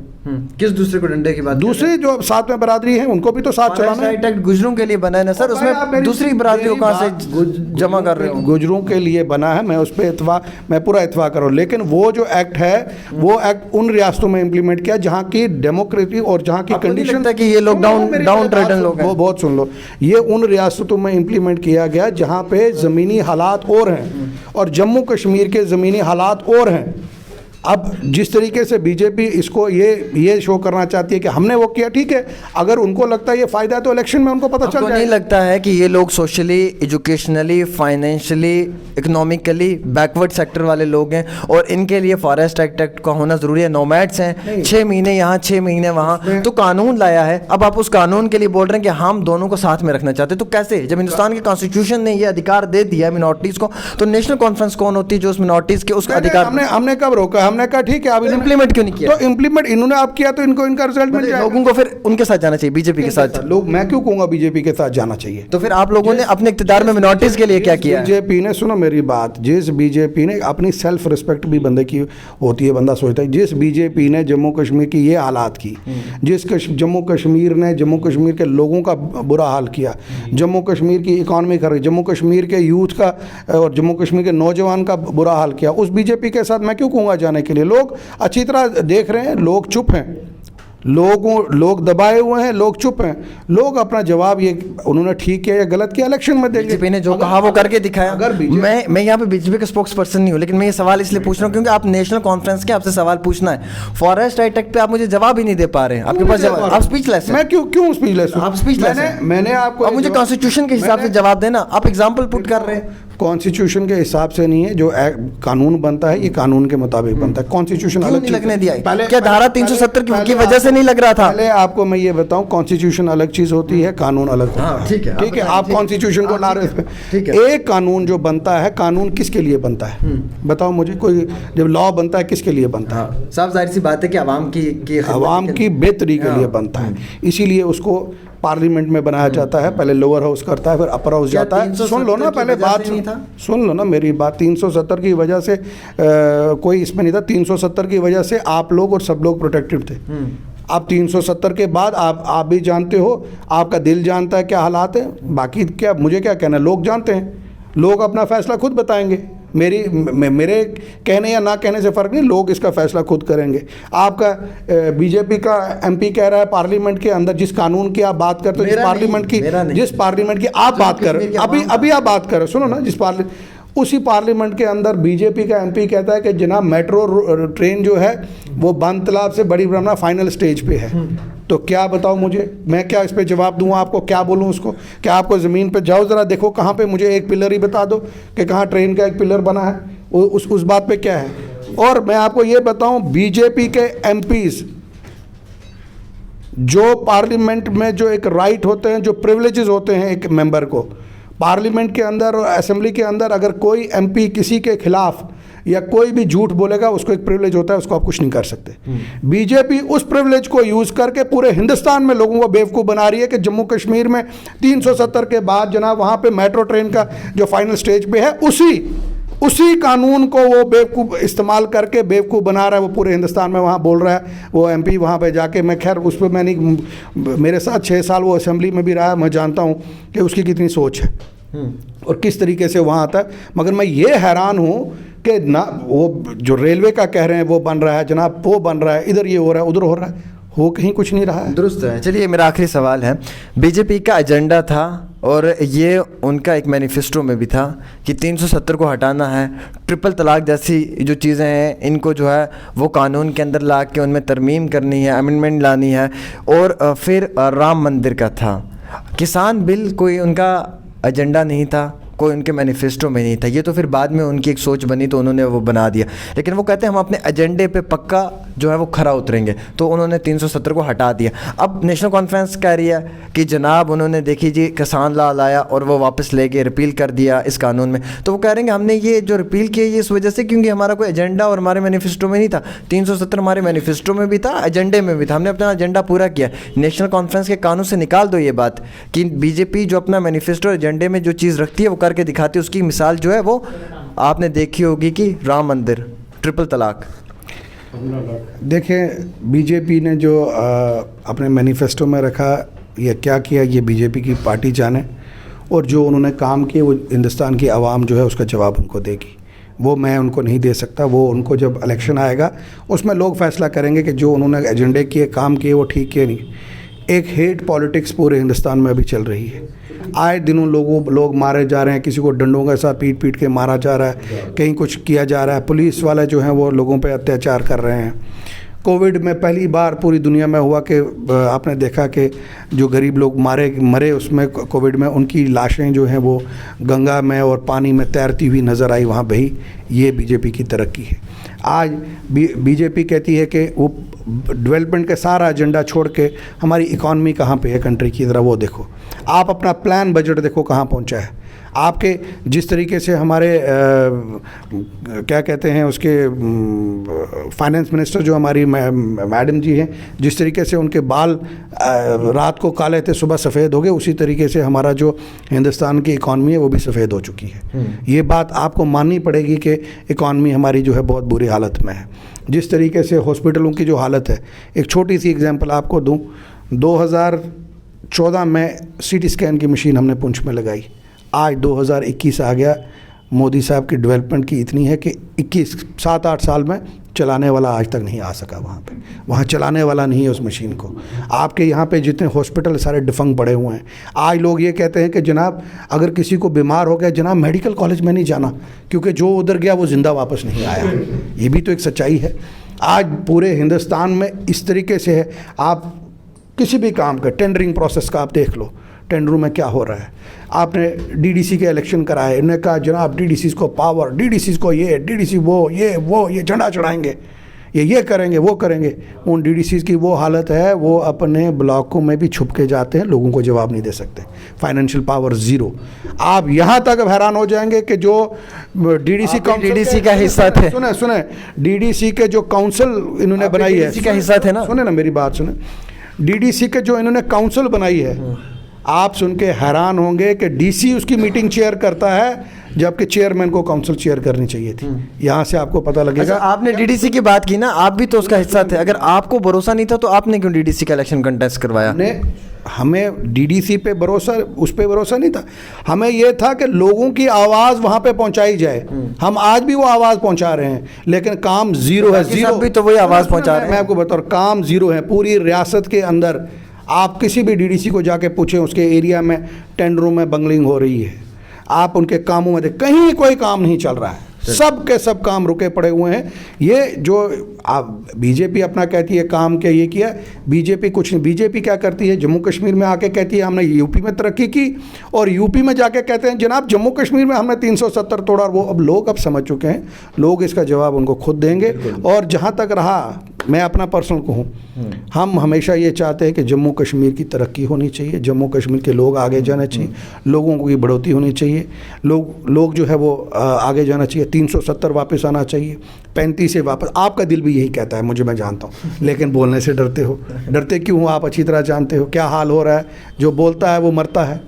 किस दूसरे को डंडे की बात? दूसरे जो साथ में बरादरी है उनको भी तो साथ चलाना है। राइट एक्ट गुजरों के लिए बना है ना सर, उसमें दूसरी बरादरी को कहाँ से जमा कर रहे हो? गुजरों के लिए बना है, मैं उस पर मैं पूरा इत्फाक कर रहा हूँ, लेकिन वो जो एक्ट है वो एक्ट उन रियासतों में इंप्लीमेंट किया जहाँ की डेमोक्रेसी और जहाँ की कंडीशन कि ये लोग डाउन ट्रेडन लोग हैं। वो बहुत सुन लो, ये उन रियासतों में इंप्लीमेंट किया गया जहाँ पे ज़मीनी हालात और हैं, और जम्मू कश्मीर के ज़मीनी हालात और हैं। अब जिस तरीके से बीजेपी इसको ये शो करना चाहती है कि हमने वो किया, ठीक है, अगर उनको लगता है ये फ़ायदा है तो इलेक्शन में उनको पता चल जाए। नहीं लगता है कि ये लोग socially, educationally, financially, economically backward sector वाले लोग हैं और इनके लिए फॉरेस्ट एक्ट का होना ज़रूरी है? नोमैड्स हैं, 6 महीने यहाँ 6 महीने वहाँ, तो कानून लाया है। अब आप उस कानून के लिए बोल रहे हैं कि हम दोनों को साथ में रखना चाहते हैं, तो कैसे? जब हिंदुस्तान के कॉन्स्टिट्यूशन ने ये अधिकार दे दिया मिनॉरिटीज़ को, तो नेशनल कॉन्फ्रेंस कौन होती है जो उस मिनॉरिटीज़ के उसका अधिकार? हमने कब रोका? हमने कहा ठीक है, अब इंप्लीमेंट क्यों नहीं किया? तो इंप्लीमेंट इन्होंने आप किया तो इनको इनका रिजल्ट मिल जाएगा। लोगों को फिर उनके साथ जाना चाहिए, बीजेपी के साथ। लोग, मैं क्यों कहूँगा बीजेपी के साथ जाना चाहिए? तो फिर आप लोगों ने अपने इख्तियार में मिनॉरिटीज के लिए क्या किया? बीजेपी ने, सुनो मेरी बात, जिस बीजेपी ने अपनी सेल्फ रिस्पेक्ट भी बंदे की होती है, बंदा सोचता है, जिस बीजेपी ने जम्मू कश्मीर की ये हालात की, जम्मू कश्मीर ने जम्मू कश्मीर के लोगों का बुरा हाल किया, जम्मू कश्मीर की इकॉनमी कर, जम्मू कश्मीर के यूथ का और जम्मू कश्मीर के नौजवान का बुरा हाल किया, उस बीजेपी के साथ मैं क्यों कहूँगा जाने के लिए? लोग अच्छी तरह देख रहे हैं, लोग चुप हैं, लोग दबाए हुए हैं, लोग चुप हैं। लोग अपना जवाब, ये उन्होंने ठीक किया या गलत किया, इलेक्शन में देंगे। बीजेपी ने जो कहा वो करके दिखाया। अगर मैं यहाँ पे बीजेपी का स्पोक्स पर्सन नहीं हूँ, लेकिन मैं ये सवाल इसलिए पूछ रहा हूँ क्योंकि आप नेशनल कॉन्फ्रेंस के, आपसे सवाल पूछना है। फॉरेस्ट राइट एक्ट पे आप मुझे जवाब ही नहीं दे पा रहे हैं, आपके पास जवाब, आप स्पीचलेस हैं। मैं क्यों स्पीचलेस हूँ? आप स्पीचलेस हैं। मैंने आपको, अब मुझे कॉन्स्टिट्यूशन के हिसाब से जवाब देना, आप एग्जाम्पल पुट कर रहे हैं। कॉन्स्टिट्यूशन के हिसाब से नहीं है। जो कानून बनता है ये कानून के मुताबिक बनता है। कॉन्स्टिट्यूशन क्यों अलग नहीं चीज़ लगने है। दिया? क्या धारा 370 की वजह से नहीं लग रहा था? पहले आपको मैं ये बताऊं, कॉन्स्टिट्यूशन अलग चीज़ होती है, कानून अलग होता है। ठीक है, ठीक है, आप कॉन्स्टिट्यूशन को ला रहे हो। ठीक है। एक कानून जो बनता है, कानून किसके लिए बनता है बताओ मुझे। कोई जब लॉ बनता है किसके लिए बनता है? हाँ, साफ जाहिर सी बात है कि आवाम की आवाम की बेहतरी के लिए बनता है, इसीलिए उसको पार्लियामेंट में बनाया जाता है। पहले लोअर हाउस करता है, फिर अपर हाउस क्या जाता है। 370 सुन लो ना, की पहले वजह बात से नहीं था? सुन लो ना मेरी बात। 370 की वजह से कोई इसमें नहीं था। 370 की वजह से आप लोग और सब लोग प्रोटेक्टेड थे। अब 370 के बाद आप भी जानते हो, आपका दिल जानता है क्या हालात है। बाकी क्या मुझे क्या कहना है, लोग जानते हैं, लोग अपना फैसला खुद बताएंगे। मेरे कहने या ना कहने से फ़र्क नहीं, लोग इसका फैसला खुद करेंगे। आपका बीजेपी का एमपी कह रहा है पार्लियामेंट के अंदर, जिस कानून की आप बात करते हो, जिस पार्लियामेंट की आप बात कर रहे हो, अभी आप बात कर रहे हो, सुनो ना, उसी पार्लियामेंट के अंदर बीजेपी का एमपी कहता है कि जनाब मेट्रो ट्रेन जो है वो बंद तालाब से बड़ी ब्रह्मणा फाइनल स्टेज पे है। तो क्या बताओ मुझे, मैं क्या इस पे जवाब दूँ आपको? क्या बोलूँ उसको? क्या आपको ज़मीन पे जाओ ज़रा देखो कहाँ पे, मुझे एक पिलर ही बता दो कि कहाँ ट्रेन का एक पिलर बना है, उस बात पे क्या है। और मैं आपको ये बताऊँ, बीजेपी के एमपीज़ जो पार्लियामेंट में जो एक राइट होते हैं, जो प्रिविलेजेस होते हैं एक मेंबर को, पार्लियामेंट के अंदर और असेंबली के अंदर अगर कोई एमपी किसी के खिलाफ या कोई भी झूठ बोलेगा, उसको एक प्रिविलेज होता है, उसको आप कुछ नहीं कर सकते। बीजेपी उस प्रिविलेज को यूज़ करके पूरे हिंदुस्तान में लोगों को बेवकूफ़ बना रही है कि जम्मू कश्मीर में 370 के बाद जनाब वहाँ पे मेट्रो ट्रेन का जो फाइनल स्टेज पे है, उसी कानून को वो बेवकूफ़ इस्तेमाल करके बेवकूफ़ बना रहा है। वो पूरे हिंदुस्तान में वहाँ बोल रहा है, वो एमपी वहाँ पे जाके, मैं खैर उस पर मैं नहीं, मेरे साथ 6 साल वो असेंबली में भी रहा है, मैं जानता हूँ कि उसकी कितनी सोच है और किस तरीके से वहाँ आता है। मगर मैं ये हैरान हूँ कि ना वो जो रेलवे का कह रहे हैं वो बन रहा है जनाब, वो बन रहा है, इधर ये हो रहा है, उधर हो रहा है, हो कहीं कुछ नहीं रहा है। दुरुस्त है। चलिए मेरा आखिरी सवाल है, बीजेपी का एजेंडा था और ये उनका एक मैनिफेस्टो में भी था कि 370 को हटाना है, ट्रिपल तलाक जैसी जो चीज़ें हैं इनको जो है वो कानून के अंदर ला के उनमें तरमीम करनी है, अमेंडमेंट लानी है, और फिर राम मंदिर का था। किसान बिल कोई उनका एजेंडा नहीं था, कोई उनके मैनिफेस्टो में नहीं था। ये तो फिर बाद में उनकी एक सोच बनी तो उन्होंने वो बना दिया, लेकिन वो कहते हैं हम अपने एजेंडे पे पक्का जो है वो खरा उतरेंगे, तो उन्होंने 370 को हटा दिया। अब नेशनल कॉन्फ्रेंस कह रही है कि जनाब उन्होंने देखी जी किसान लॉ लाया और वो वापस ले गए, रिपील कर दिया इस कानून में। तो वो कह रहे हैं हमने ये जो रिपील किया ये इस वजह से क्योंकि हमारा कोई एजेंडा और हमारे मैनिफेस्टो में नहीं था। 370 हमारे मैनिफेस्टो में भी था, एजेंडे में भी था, हमने अपना एजेंडा पूरा किया। नेशनल कॉन्फ्रेंस के कानून से निकाल दो ये बात कि बीजेपी जो अपना मैनिफेस्टो एजेंडे में जो चीज़ रखती है वो करके दिखाती है। उसकी मिसाल जो है वो आपने देखी होगी कि राम मंदिर, ट्रिपल तलाक। देखिए बीजेपी ने जो अपने मैनिफेस्टो में रखा या क्या किया, ये बीजेपी की पार्टी जाने, और जो उन्होंने काम किए वो हिंदुस्तान की आवाम जो है उसका जवाब उनको देगी। वो मैं उनको नहीं दे सकता, वो उनको जब इलेक्शन आएगा उसमें लोग फैसला करेंगे कि जो उन्होंने एजेंडे किए, काम किए, वो ठीक किए नहीं। एक हेट पॉलिटिक्स पूरे हिंदुस्तान में अभी चल रही है। आए दिनों लोग मारे जा रहे हैं, किसी को डंडों के साथ पीट के मारा जा रहा है, कहीं कुछ किया जा रहा है, पुलिस वाले जो हैं वो लोगों पे अत्याचार कर रहे हैं। कोविड में पहली बार पूरी दुनिया में हुआ कि आपने देखा कि जो गरीब लोग मरे उसमें कोविड में, उनकी लाशें जो हैं वो गंगा में और पानी में तैरती हुई नज़र आई, वहाँ बही। ये बीजेपी की तरक्की है। आज बीजेपी कहती है कि वो डेवलपमेंट का सारा एजेंडा छोड़ के हमारी इकॉनमी कहाँ पे है कंट्री की, ज़रा वो देखो। आप अपना प्लान बजट देखो कहाँ पहुँचा है। आपके जिस तरीके से हमारे क्या कहते हैं उसके फाइनेंस मिनिस्टर जो हमारी मैडम जी हैं, जिस तरीके से उनके बाल रात को काले थे सुबह सफ़ेद हो गए, उसी तरीके से हमारा जो हिंदुस्तान की इकॉनमी है वो भी सफ़ेद हो चुकी है। ये बात आपको माननी पड़ेगी कि इकॉनमी हमारी जो है बहुत बुरी हालत में है। जिस तरीके से हॉस्पिटलों की जो हालत है, एक छोटी सी एग्जांपल आपको दूं, 2014 में सीटी स्कैन की मशीन हमने पुंछ में लगाई। आज 2021 आ गया, मोदी साहब की डेवलपमेंट की इतनी है कि 7-8 साल में चलाने वाला आज तक नहीं आ सका वहाँ पे। वहाँ चलाने वाला नहीं है उस मशीन को। आपके यहाँ पे जितने हॉस्पिटल सारे डिफंग पड़े हुए हैं। आज लोग ये कहते हैं कि जनाब अगर किसी को बीमार हो गया, जनाब मेडिकल कॉलेज में नहीं जाना, क्योंकि जो उधर गया वो ज़िंदा वापस नहीं आया। ये भी तो एक सच्चाई है। आज पूरे हिंदुस्तान में इस तरीके से है। आप किसी भी काम का टेंडरिंग प्रोसेस का आप देख लो, टेंडरों में क्या हो रहा है। आपने डीडीसी के इलेक्शन कराए, इन्होंने कहा जनाब डीडीसी को पावर, डीडीसी को ये, डीडीसी वो ये झंडा चढ़ाएंगे, ये करेंगे वो करेंगे। उन डीडीसी की वो हालत है, वो अपने ब्लॉकों में भी छुप के जाते हैं, लोगों को जवाब नहीं दे सकते, फाइनेंशियल पावर ज़ीरो। आप यहाँ तक अब हैरान हो जाएंगे कि जो डीडीसी का हिस्सा थे, सुने डीडीसी के जो काउंसिल इन्होंने बनाई है, डीडीसी का हिस्सा थे ना, सुने ना मेरी बात सुने, डीडीसी के जो इन्होंने काउंसिल बनाई है, आप सुन के हैरान होंगे कि डीसी उसकी मीटिंग चेयर करता है, जबकि चेयरमैन को काउंसिल चेयर करनी चाहिए थी। यहाँ से आपको पता लगेगा। अच्छा, आपने डीडीसी की बात की ना, आप भी तो उसका हिस्सा थे। अगर आपको भरोसा नहीं था तो आपने क्यों डीडीसी का इलेक्शन कंटेस्ट करवाया? हमें डीडीसी पे भरोसा, उस पे भरोसा नहीं था, हमें ये था कि लोगों की आवाज़ वहाँ पे पहुँचाई जाए। हम आज भी वो आवाज़ पहुँचा रहे हैं, लेकिन काम ज़ीरो है, ज़ीरो भी तो वही आवाज़ पहुँचा रहे हैं। मैं आपको बता रहा हूँ, काम ज़ीरो है पूरी रियासत के अंदर। आप किसी भी डीडीसी को जाके पूछें, उसके एरिया में टेंडरों में बंगलिंग हो रही है, आप उनके कामों में कहीं कोई काम नहीं चल रहा है, सब के सब काम रुके पड़े हुए हैं। ये जो आप बीजेपी अपना कहती है काम क्या ये किया, बीजेपी कुछ नहीं। बीजेपी क्या करती है, जम्मू कश्मीर में आके कहती है हमने यूपी में तरक्की की, और यूपी में जाके कहते हैं जनाब जम्मू कश्मीर में हमने 370 तोड़ा। वो अब लोग अब समझ चुके हैं, लोग इसका जवाब उनको खुद देंगे। और जहाँ तक रहा, मैं अपना पर्सनल कहूँ, हम हमेशा ये चाहते हैं कि जम्मू कश्मीर की तरक्की होनी चाहिए, जम्मू कश्मीर के लोग आगे जाना चाहिए, लोगों की बढ़ोतरी होनी चाहिए, लोग जो है वो आगे जाना चाहिए, 370 वापस आना चाहिए, 35 से वापस। आपका दिल भी यही कहता है, मुझे, मैं जानता हूँ, लेकिन बोलने से डरते हो। डरते क्यों हो? आप अच्छी तरह जानते हो क्या हाल हो रहा है, जो बोलता है वो मरता है।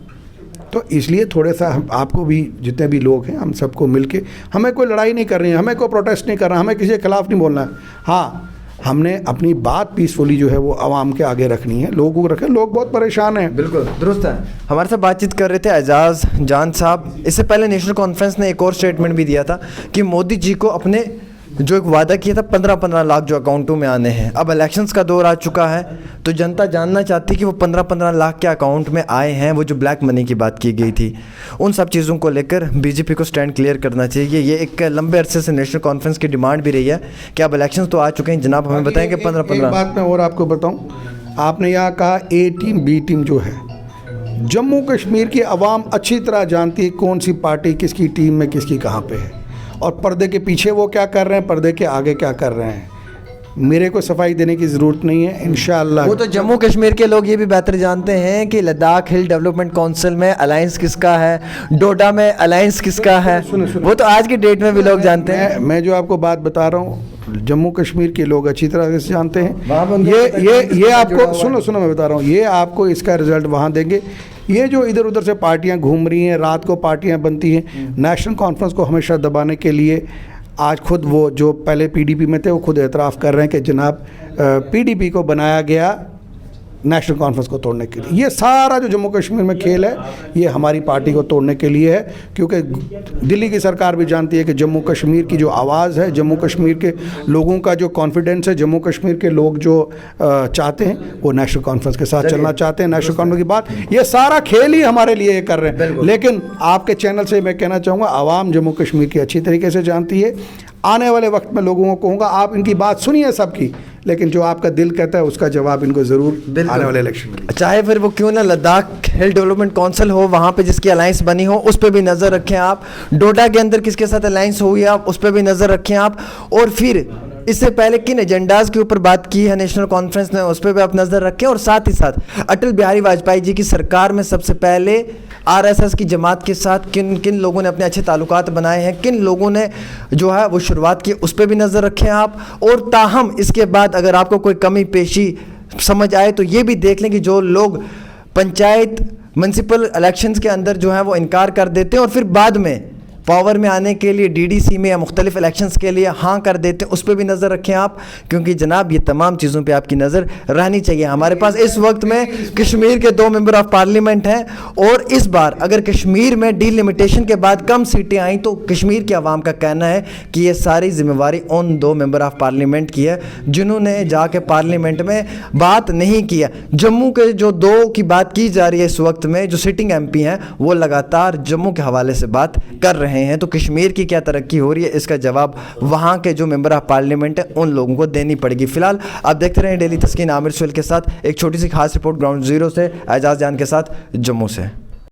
तो इसलिए थोड़ा सा हम आपको भी, जितने भी लोग हैं, हम सबको मिलके, हमें कोई लड़ाई नहीं करनी है, हमें कोई प्रोटेस्ट नहीं करना, हमें किसी के खिलाफ नहीं बोलना है। हाँ, हमने अपनी बात पीसफुली जो है वो आवाम के आगे रखनी है, लोगों को रखें। लोग बहुत परेशान हैं। बिल्कुल दुरुस्त है। हमारे साथ बातचीत कर रहे थे एजाज जान साहब। इससे पहले नेशनल कॉन्फ्रेंस ने एक और स्टेटमेंट भी दिया था कि मोदी जी को अपने जो एक वादा किया था 15-15 लाख जो अकाउंटों में आने हैं। अब इलेक्शंस का दौर आ चुका है, तो जनता जानना चाहती है कि वो 15-15 लाख के अकाउंट में आए हैं, वो जो ब्लैक मनी की बात की गई थी। उन सब चीज़ों को लेकर बीजेपी को स्टैंड क्लियर करना चाहिए। ये एक लंबे अरसे से नेशनल कॉन्फ्रेंस की डिमांड भी रही है कि अब इलेक्शंस तो आ चुके हैं जनाब, हमें बताएं कि 15-15। बात मैं और आपको बताऊँ, आपने यहाँ कहा ए टीम बी टीम जो है, जम्मू कश्मीर की आवाम अच्छी तरह जानती है कौन सी पार्टी किसकी टीम में किसकी कहाँ पे है, और पर्दे के पीछे वो क्या कर रहे हैं, पर्दे के आगे क्या कर रहे हैं। मेरे को सफाई देने की ज़रूरत नहीं है, इंशाअल्लाह। वो तो जम्मू कश्मीर के लोग ये भी बेहतर जानते हैं कि लद्दाख हिल डेवलपमेंट काउंसिल में अलायंस किसका है, डोडा में अलायंस किसका है, वो तो आज की डेट में भी लोग जानते हैं। मैं जो आपको बात बता रहा हूँ, जम्मू कश्मीर के लोग अच्छी तरह से जानते हैं। ये आपको सुनो मैं बता रहा हूँ, ये आपको इसका रिजल्ट वहाँ देंगे। ये जो इधर उधर से पार्टियां घूम रही हैं, रात को पार्टियां बनती हैं, नेशनल कॉन्फ्रेंस को हमेशा दबाने के लिए आज खुद वो जो पहले पीडीपी में थे वो खुद एतराफ़ कर रहे हैं कि जनाब पीडीपी को बनाया गया नेशनल कॉन्फ्रेंस को तोड़ने के लिए। ये सारा जो जम्मू कश्मीर में खेल है, ये हमारी पार्टी को तोड़ने के लिए है, क्योंकि दिल्ली की सरकार भी जानती है कि जम्मू कश्मीर की जो आवाज़ है, जम्मू कश्मीर के लोगों का जो कॉन्फिडेंस है, जम्मू कश्मीर के लोग जो चाहते हैं वो नेशनल कॉन्फ्रेंस के साथ चलना चाहते हैं। नेशनल कॉन्फ्रेंस की बात, ये सारा खेल ही हमारे लिए ये कर रहे हैं। लेकिन आपके चैनल से मैं कहना चाहूँगा, आवाम जम्मू कश्मीर की अच्छी तरीके से जानती है। आने वाले वक्त में लोगों को कहूँगा, आप इनकी बात सुनिए सबकी, लेकिन जो आपका दिल कहता है उसका जवाब इनको ज़रूर आने वाले इलेक्शन में, चाहे फिर वो क्यों ना लद्दाख हिल डेवलपमेंट काउंसिल हो, वहाँ पे जिसकी अलायंस बनी हो उस पर भी नज़र रखें आप। डोडा के अंदर किसके साथ अलायंस हुई आप, उस पर भी नज़र रखें आप। और फिर इससे पहले किन एजेंडाज के ऊपर बात की है नेशनल कॉन्फ्रेंस ने, उस पर भी आप नज़र रखें। और साथ ही साथ अटल बिहारी वाजपेयी जी की सरकार में सबसे पहले आरएसएस की जमात के साथ किन किन लोगों ने अपने अच्छे ताल्लुकात बनाए हैं, किन लोगों ने जो है वो शुरुआत की, उस पर भी नज़र रखें आप। और ताहम इसके बाद अगर आपको कोई कमी पेशी समझ आए तो ये भी देख लें कि जो लोग पंचायत म्यूनसिपल इलेक्शंस के अंदर जो है वो इनकार कर देते हैं और फिर बाद में पावर में आने के लिए डीडीसी में या मुख्तलिफ इलेक्शंस के लिए हाँ कर देते हैं, उस पर भी नज़र रखें आप। क्योंकि जनाब ये तमाम चीज़ों पे आपकी नज़र रहनी चाहिए। हमारे पास इस वक्त में कश्मीर के 2 मेंबर ऑफ पार्लियामेंट हैं, और इस बार अगर कश्मीर में डीलिमिटेशन के बाद कम सीटें आई तो कश्मीर की आवाम का कहना है कि ये सारी जिम्मेवारी उन 2 मेंबर ऑफ पार्लियामेंट की है जिन्होंने जाके पार्लियामेंट में बात नहीं किया। जम्मू के जो 2 की बात की जा रही है इस वक्त में, जो सिटिंग MP हैं वो लगातार जम्मू के हवाले से बात कर रहे हैं। रहे हैं, तो कश्मीर की क्या तरक्की हो रही है, इसका जवाब वहाँ के जो मेंबर ऑफ पार्लियामेंट है उन लोगों को देनी पड़ेगी। फिलहाल आप देखते रहें डेली तस्कीन, आमिर सुहेल के साथ एक छोटी सी खास रिपोर्ट ग्राउंड ज़ीरो से, एजाज जान के साथ जम्मू से।